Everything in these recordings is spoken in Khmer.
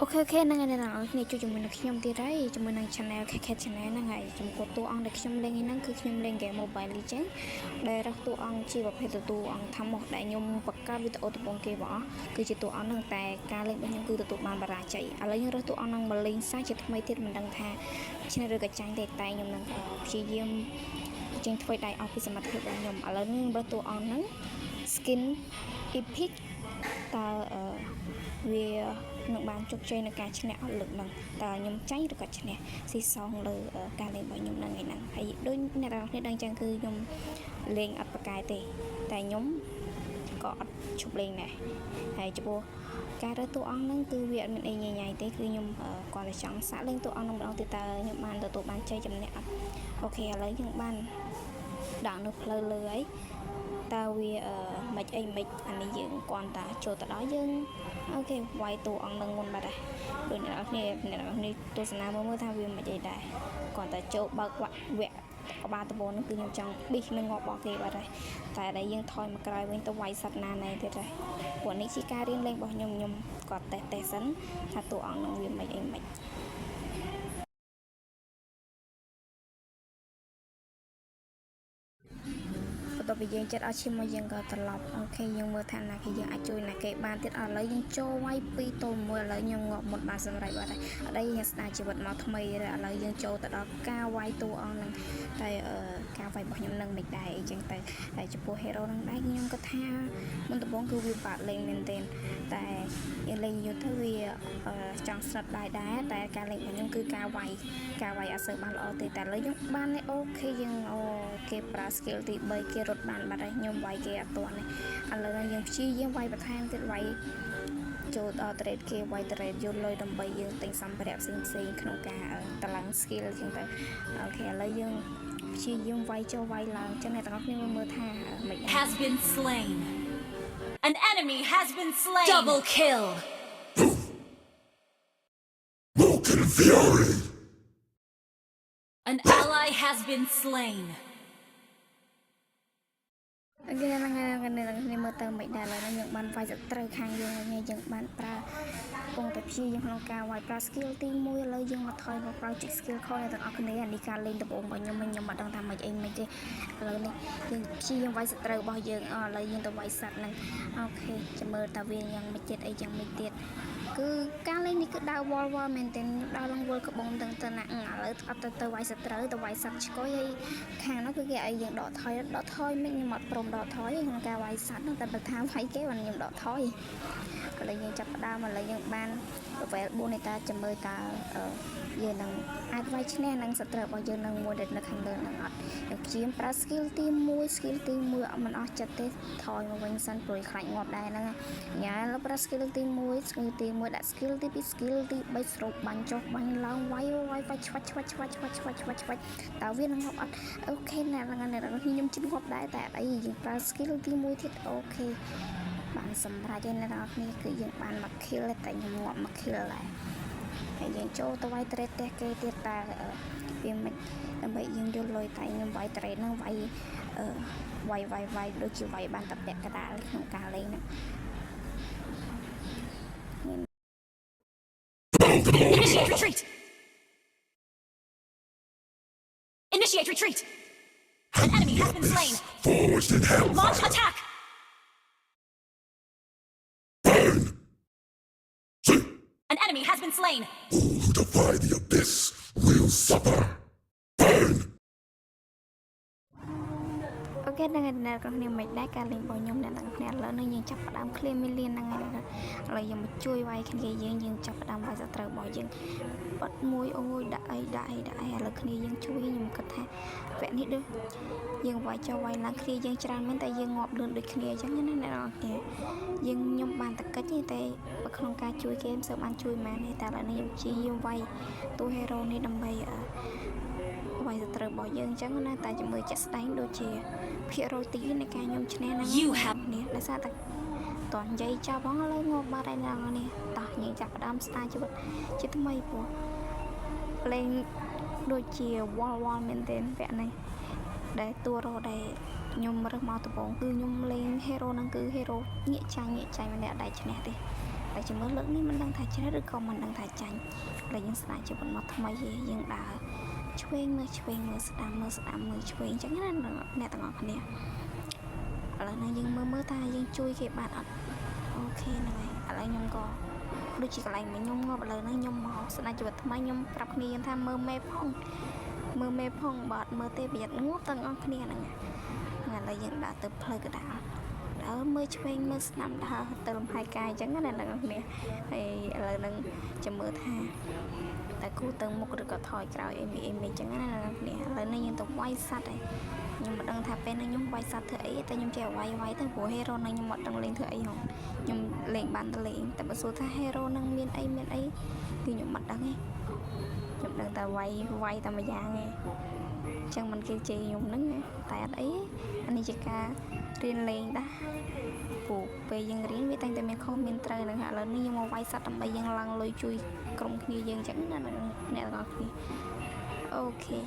អូខេហ្នឹងហើយអ្នកនេះជួយជាមួយនឹងខ្ញុំទៀតហើយជាមួយនឹង channel KK channel ហ្នឹងហើយចំពោះតួអង្គដែលខ្ញុំលេងហ្នឹងគឺខ្ញុំលេង game Mobile Legends ដែលរកតួអង្គជាប្រភេទតួអង្គថាមកដែលខ្ញុំបង្កើតវីដេអូដំបូងគេបងគឺជាតួអង្គហ្នឹងតែការលេងរបស់ខ្ញុំគឺទទួលបានបរាជ័យឥឡូវយើងរើសតួអង្គហ្នឹងមកលេងសាជាថ្មីទៀតមិនដឹងថាឆ្នេះឬក៏ចាញ់ទេតែខ្ញុំនឹងព្យាយាមចេញធ្វើដៃអស់ពីសមត្ថភាពរបស់ខ្ញុំឥឡូវនេះរើសតួអង្គហ្នឹង skin epic តើវានឹងបានជោគជ័យនៅការឈ្នះអត់លើកហ្នឹងតើខ្ញុំចាញ់ឬក៏ឈ្នះស៊ីសងលើការលេងរបស់ខ្ញុំហ្នឹងហើយដូចអ្នកនរគ្នាដឹងចឹងគឺខ្ញុំលេងអត់ប្រកែទេតែខ្ញុំក៏អត់ឈប់លេងដែរហើយចំពោះការរើតួអង្គហ្នឹងគឺវាអត់មានអីញញ៉ៃទេគឺខ្ញុំគាត់តែចង់សាក់លេងតួអង្គហ្នឹងម្ដងទៀតតើខ្ញុំបានទទួលបានជ័យជំនះអត់អូខេឥឡូវខ្ញុំបានដាក់នៅផ្លូវលើហើយតើវាមិនអីមិនអានេះយើងគាត់តាចូលទៅដល់យើងអូខេវាយតួអង្គនឹងមុនបាត់ហើយដូចអ្នកនរគ្នាទស្សនាមើលថាវាមិនអីដែរគាត់តែចូលបើកវគ្គក្បាលដំបូងហ្នឹងគឺខ្ញុំចង់ប៊ីសនឹងងាប់របស់គេបាត់ហើយតែដែលយើងថយមកក្រោយវិញទៅវាយសត្វណាណែទៀតហើយពួកនេះជាការរៀនលេងរបស់ខ្ញុំគាត់តេស្តសិនថាតួអង្គនឹងវាមិនអីមិនបន្ទាប់ពីយើងចិត្តអត់ឈាមមកយើងក៏ត្រឡប់អូខេយើងមើលថាណាគេយើងអាចជួយណាគេបានទៀតឥឡូវយើងចូលវាយ2ទល់1ឥឡូវខ្ញុំងាប់មុនបានសម្រេចបាត់ហើយអត់អីយើងស្ដារជីវិតមកថ្មីឥឡូវយើងចូលទៅដល់ការវាយតួអង្គហ្នឹងតែការវាយរបស់ខ្ញុំនឹងមិនដែរអីចឹងទៅហើយចំពោះ hero ហ្នឹងដែរខ្ញុំក៏ថាមុនដំបូងគឺវាបាក់លេងមែនទែនតែយើងលេងយូរទៅវាចង់ស្និទ្ធដែរតែការលេងរបស់ខ្ញុំគឺការវាយអត់សូវបានល្អទេតែឥឡូវខ្ញុំបានអូខេយើងគេប្រើ skill ទី3គេរត់បានបាត់ហើយខ្ញុំវាយគេអត់ទាន់ទេឥឡូវយើងព្យាយាមវាយបន្ថែមទៀតវាយចូលដល់ trade គេវាយ trade យកលុយដើម្បីយើងទិញសម្ភារៈផ្សេងក្នុងការតឡើង skill ចឹងទៅអូខេឥឡូវយើងព្យាយាមវាយចូលវាយឡើងចឹងអ្នកទាំងអស់គ្នាមើលថាមិនដែរ has been slain an enemy has been slain double kill Vulcan Fury an ally has been slainគេហ្នឹងគ្នាមើលទៅមិនដែរឡើយយើងបានវាយសត្រូវខាងយើងហើយយើងបានប្រើពងតែព្យាយាមក្នុងការវាយប្រើ skill ទី1ឥឡូវយើងមកថយមកប្រើជីក skill ខអ្នកទាំងអស់គ្នាអានេះការលេងដំបូងរបស់ខ្ញុំមិនដឹងថាមិនអីមិនទេឥឡូវនេះយើងព្យាយាមវាយសត្រូវរបស់យើងឥឡូវយើងទៅវាយសัตว์ហ្នឹងអូខេចាំមើលតើវាយ៉ាងមិនទៀតអីយ៉ាងមិនទៀតគឺការលេងនេះគឺដើរវល់មែនទែនដើរលងវល់ក្បងទៅណាឥឡូវអត់ទៅវាយសត្រូវទៅវាយសัตว์ឆ្កុយហើយខាងនោះគឺគេឲ្យយើងដកថយមិនខ្ញុំអត់ព្រមដកថយក្នុងការវាយសัตว์ហ្នឹងតែបើថាវាយគេបានខ្ញុំដកថយឥឡូវយើងចាប់ផ្ដើមឥឡូវយើងបានlevel 4នេះតើចាំមើលតើយើងនឹងអាចវាយឈ្នះនឹងសត្រូវរបស់យើងនឹងមួយនៅខាងលើនឹងអត់យើងព្យាយាមប្រើ skill ទី1មិនអស់ចិត្តទេថយមកវិញសិនព្រោះខ្លាចងាប់ដែរហ្នឹងញ៉ាលើប្រើ skill ទី1ដាក់ skill ទី2 skill ទី3ស្រូបបាញ់ចុះបាញ់ឡើងវាយឆ្វាច់តើវានឹងងាប់អត់អូខេអ្នកខ្ញុំជិះងាប់ដែរតែអីយើងប្រើ skill ទី1ទៀតអូខេបានសម្រាប់ឯអ្នកនរគ្នាគឺយើងបានមក kill តែខ្ញុំងាប់មក kill ដែរហើយយើងចូលទៅវាយ trade ផ្ទះគេទៀតតែវាមិនដើម្បីយើងយកលុយតែខ្ញុំវាយ trade ហ្នឹងវាយដូចជាវាយបានតែពាក់កដាលក្នុងការលេងហ្នឹង initiate retreat initiate retreat an enemy has been slain Forged in hell launch attack an enemy has been slain All who defy the abyss will suffer Burn អូខេដល់អ្នកនរគ្នាមិនដែរការលេងរបស់ខ្ញុំអ្នកនរគ្នាឥឡូវនេះយើងចាប់ផ្ដើម clear million ហ្នឹងហើយឥឡូវយើងមកជួយវាយគ្នាយើងចាប់ផ្ដើមវាយសត្រូវរបស់យើងបាត់មួយអូយដាក់អីឥឡូវគ្នាយើងជួយខ្ញុំគិតថាវគ្គនេះដូចយើងវាយចុះវាយឡើងគ្នាយើងច្រើនមែនតែយើងងាប់លឿនដូចគ្នាអញ្ចឹងណាអ្នកនរគ្នាខ្ញុំបានតកិច្ចទេតែក្នុងការជួយគេមិនសូវបានជួយមែនទេតែឥឡូវនេះខ្ញុំព្យាយាមវាយតួ hero នេះដើម្បីវាយសត្រូវរបស់យើងអញ្ចឹងណាតែជាមួយចាក់ស្ដែងដូចជាភាគរយទីនៃការខ្ញុំឈ្នះហ្នឹងនេះដោយសារតែតោះនិយាយចប់ផងឥឡូវងាប់បាត់ហើយណានេះតោះយើងចាប់ផ្ដើមស្ដារជីវិតជាថ្មីព្រោះលេងដូចជាវល់មែនទែនវគ្គនេះដែលតួរោដែលខ្ញុំរើសមកដំបូងគឺខ្ញុំលេង hero ហ្នឹងគឺ hero ងាកចាញ់ម្នាក់ដែលឈ្នះទេ តែជាមើលលើកនេះមិនដឹងថាជ្រៅឬក៏មិនដឹងថាចាញ់តែយើងស្ដាប់ជាបន្តមកថ្មីយើងដើរឆ្វេងមើលស្ដាំមើលឆ្វេងអញ្ចឹងណាអ្នកទាំងអស់គ្នាឥឡូវនេះយើងមើលថាយើងជួយគេបានអត់អូខេហ្នឹងហើយឥឡូវខ្ញុំក៏ដូចជាកន្លែងមកខ្ញុំងាប់ឥឡូវនេះខ្ញុំមកស្ដាប់ជីវិតថ្មីខ្ញុំប្រាប់គ្នាថាមើលមេផងបាត់មើលទេប្រយ័ត្នងាប់ទាំងអស់គ្នាហ្នឹងឥឡូវយើងដើរទៅផ្លូវកណ្ដាលមើលឆ្វេងមើលស្ដាំដើរទៅលំហែកាយអញ្ចឹងណាអ្នកទាំងអស់គ្នាហើយឥឡូវហ្នឹងចាំមើលថាតែគូទៅមុខឬក៏ថយក្រោយអីអញ្ចឹងណាអ្នកទាំងអស់គ្នាឥឡូវនេះយើងទៅវាយសัตว์ហើយខ្ញុំមិនដឹងថាពេលនេះខ្ញុំវាយសัตว์ធ្វើអីតែខ្ញុំចេះវាយទៅព្រោះ hero នឹងខ្ញុំអត់ដឹងលេងធ្វើអីហងខ្ញុំលេងបានតែលេងតែបើសួរថា hero នឹងមានអីគឺខ្ញុំមិនដឹងទេខ្ញុំដឹងតែវាយតែមួយយ៉ាងទេអញ្ចឹងមិនគេជេរខ្ញុំហ្នឹងតែអត់អីអានេះជាការរៀនលេងដែរព្រោះពេលយើងរៀនវាតែងតែមានខុសមានត្រូវហ្នឹងឥឡូវនេះខ្ញុំមកវាយសัตว์ដើម្បីយើងឡើងលុយជួយក្រុមគ្នាយើងអញ្ចឹងណាអ្នកទាំងអស់គ្នាអូខេ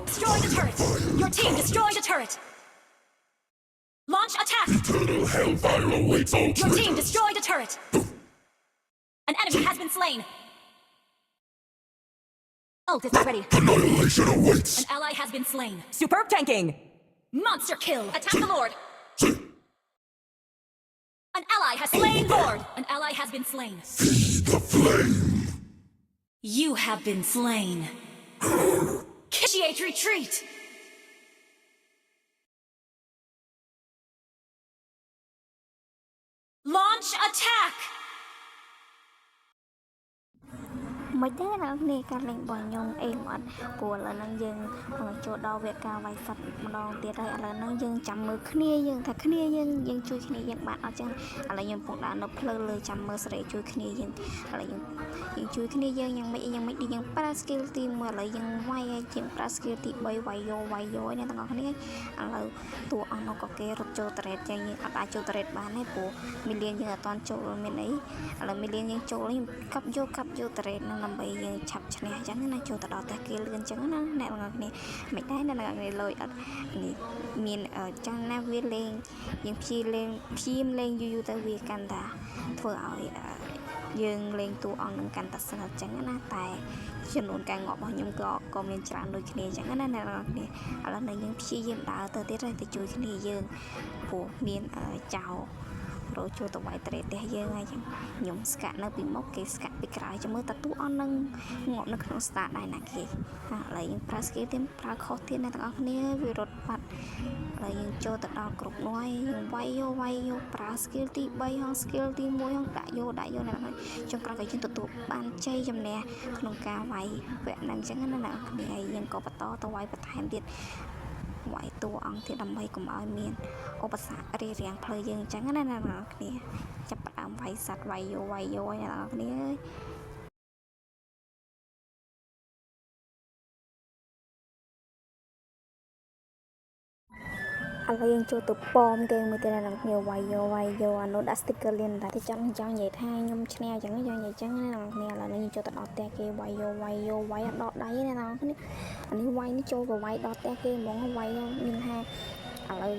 Destroy the turret! Your team destroyed the turret! Launch attack! Eternal hellfire awaits all Your team traitors. destroyed the turret! An enemy has been slain! Ult is ready. Annihilation awaits. An ally has been slain. Superb tanking! Monster kill! Attack the Lord! An ally has slain Lord! An ally has been slain. Feed the flame. You have been slain. Initiate retreat! Launch attack! មិនទេអ្នកនេះការលេងរបស់ខ្ញុំអេមអត់ព្រោះឥឡូវហ្នឹងយើងចូលដល់វគ្គការវាយសัตว์ម្ដងទៀតហើយឥឡូវហ្នឹងយើងចាំមើលគ្នាយើងថាគ្នាយើងជួយគ្នាយើងបានអត់ចឹងឥឡូវយើងកំពុងដើរនៅផ្លូវលើចាំមើលសេរីជួយគ្នាយើងឥឡូវយើងជួយគ្នាយើងយ៉ាងម៉េចយើងប្រើ skill ទី1ឥឡូវយើងវាយឲ្យជាងប្រើ skill ទី3វាយយកអ្នកទាំងអស់គ្នាឥឡូវតួអង្គនោះក៏គេរត់ចូល turret ចឹងយើងអត់អាចចូល turret បានទេព្រោះមីលៀនយើងអត់ទាន់ចូលមានអីឥឡូវមីលៀនយើងចូលនេះកាប់យក turret ហ្នឹងដើម្បីយើងឆាប់ឈ្នះអញ្ចឹងណាចូលទៅដល់តែគេលឿនអញ្ចឹងណាអ្នកទាំងអស់គ្នាមិនដែរអ្នកទាំងអស់គ្នាលុយអត់នេះមានចឹងណាវាលេងយើងព្យាលេងយូរទៅវាកាន់តែធ្វើឲ្យយើងលេងតួអង្គនឹងកាន់តែស្និទ្ធអញ្ចឹងណាតែចំនួនការងាប់របស់ខ្ញុំក៏មានច្រើនដូចគ្នាអញ្ចឹងណាអ្នកទាំងអស់គ្នាឥឡូវនេះយើងព្យាយាមដើរទៅទៀតទៅជួយគ្នាយើងព្រោះមានចៅរោចូលទៅវាយត្រេផ្ទះយើងហើយចឹងខ្ញុំស្កាក់នៅពីមុខគេស្កាក់ពីក្រោយចាំមើលតើតួអង្គនឹងងាប់នៅក្នុងស្តាដែរណាគេឥឡូវយើងប្រើ skill ទៀតប្រើខុសទៀតអ្នកទាំងអស់គ្នាវារត់បាត់ឥឡូវយើងចូលទៅដល់គ្រប់នោះហើយយើងវាយយកប្រើ skill ទី3ហង skill ទី1ហងដាក់យកអ្នកទាំងអស់ចុងក្រោយក៏យើងទទួលបានជ័យជំនះក្នុងការវាយវគ្គហ្នឹងចឹងណាអ្នកទាំងអស់គ្នាហើយយើងក៏បន្តទៅវាយបន្ថែមទៀតវាយតួអង្គទៀតដើម្បីកុំឲ្យមានឧបសគ្គរារាំងផ្លូវយើងអញ្ចឹងណាអ្នកនរគ្នាចាប់ផ្ដើមវាយសัตว์វាយយកអ្នកនរគ្នាឥឡូវយើងចូលទៅប៉មគេមើលទៅអ្នកនរគ្នាវាយយកអានោះដាក់ sticker លៀនដែរតែចង់និយាយថាខ្ញុំឈ្នះអញ្ចឹងយើងនិយាយអញ្ចឹងណាអ្នកនរគ្នាឥឡូវយើងចូលទៅដល់ផ្ទះគេវាយយកអត់ដកដៃទេអ្នកនរគ្នាអានេះវាយនេះចូលទៅវាយដល់ផ្ទះគេហ្មងវាយមានថាឥឡូវ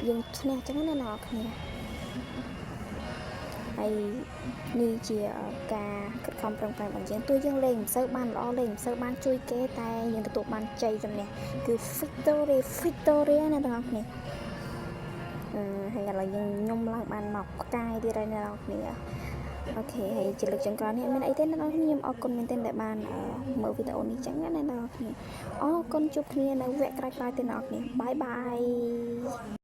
យើងឈ្នះអញ្ចឹងណាអ្នកនរគ្នាហើយនេះជាការខិតខំប្រឹងប្រែងរបស់យើងទោះយើងលេងមិនសូវបានល្អលេងមិនសូវបានជួយគេតែយើងទទួលបានជ័យជំនះគឺ victory ណាអ្នកនរគ្នាហើយឥឡូវខ្ញុំឡើងបានមកផ្កាយទៀតហើយអ្នកនរគ្នាអូខេហើយជាលើកចុងក្រោយនេះមានអីទេអ្នកនរគ្នាខ្ញុំអរគុណមែនទែនដែលបានមើលវីដេអូនេះចឹងណាអ្នកនរគ្នាអរគុណជួបគ្នានៅវគ្គក្រោយៗទៀតអ្នកនរគ្នាបាយ